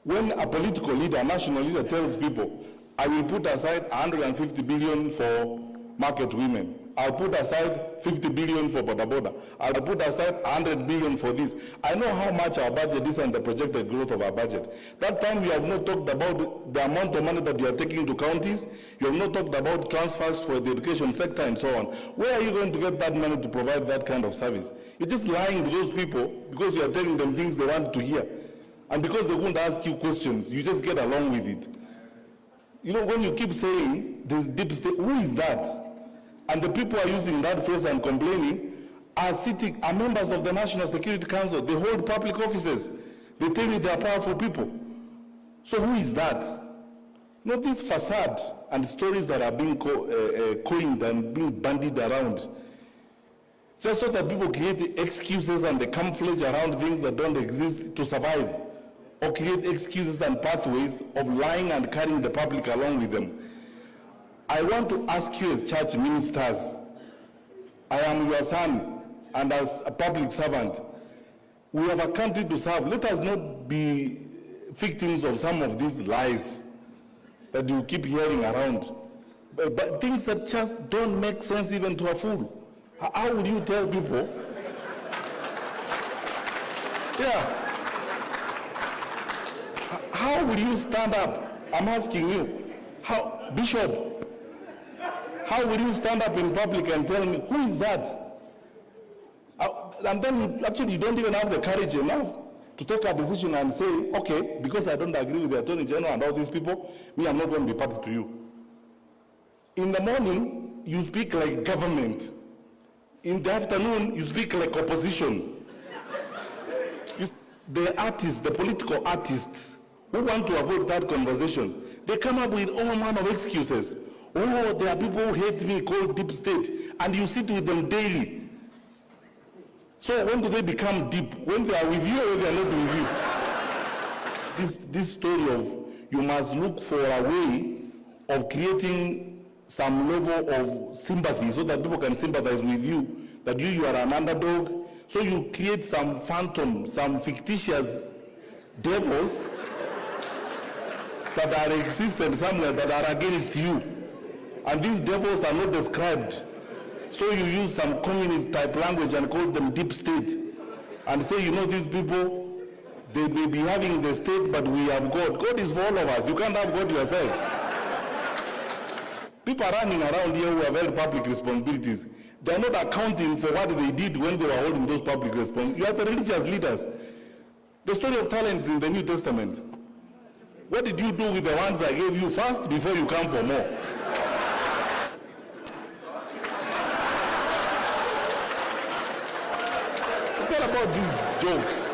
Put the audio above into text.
When a political leader, a national leader tells people, I will put aside 150 billion for market women, I'll put aside 50 billion for boda boda, I'll put aside 100 billion for this. I know how much our budget is and the projected growth of our budget. That time you have not talked about the amount of money that you are taking to counties, you have not talked about transfers for the education sector and so on. Where are you going to get that money to provide that kind of service? You're just lying to those people because you are telling them things they want to hear. And because they won't ask you questions, you just get along with it. You know, when you keep saying there's deep state, who is that? And the people are using that phrase and complaining are members of the National Security Council. They hold public offices. They tell you they are powerful people. So who is that? You know, this facade and stories that are being coined and being bandied around, just so that people create excuses and the camouflage around things that don't exist to survive, or create excuses and pathways of lying and carrying the public along with them. I want to ask you as church ministers, I am your son, and as a public servant, we have a country to serve. Let us not be victims of some of these lies that you keep hearing around. But things that just don't make sense even to a fool. How would you tell people? Yeah. How would you stand up? I'm asking you. How, Bishop, how would you stand up in public and tell me, who is that? And then actually you don't even have the courage enough to take a decision and say, okay, because I don't agree with the Attorney General and all these people, me, I'm not going to be party to you. In the morning, you speak like government. In the afternoon, you speak like opposition. The artists, the political artists, who want to avoid that conversation, they come up with all manner of excuses. Oh, there are people who hate me called deep state, and you sit with them daily. So when do they become deep? When they are with you or they are not with you? This story of you must look for a way of creating some level of sympathy so that people can sympathize with you, that you are an underdog. So you create some phantom, some fictitious devils that are existent somewhere that are against you. And these devils are not described. So you use some communist type language and call them deep state. And say, you know, these people, they may be having the state, but we have God. God is for all of us. You can't have God yourself. People are running around here who have held public responsibilities. They are not accounting for what they did when they were holding those public responsibilities. You are the religious leaders. The story of talents in the New Testament. What did you do with the ones I gave you first before you come for more? What about these jokes?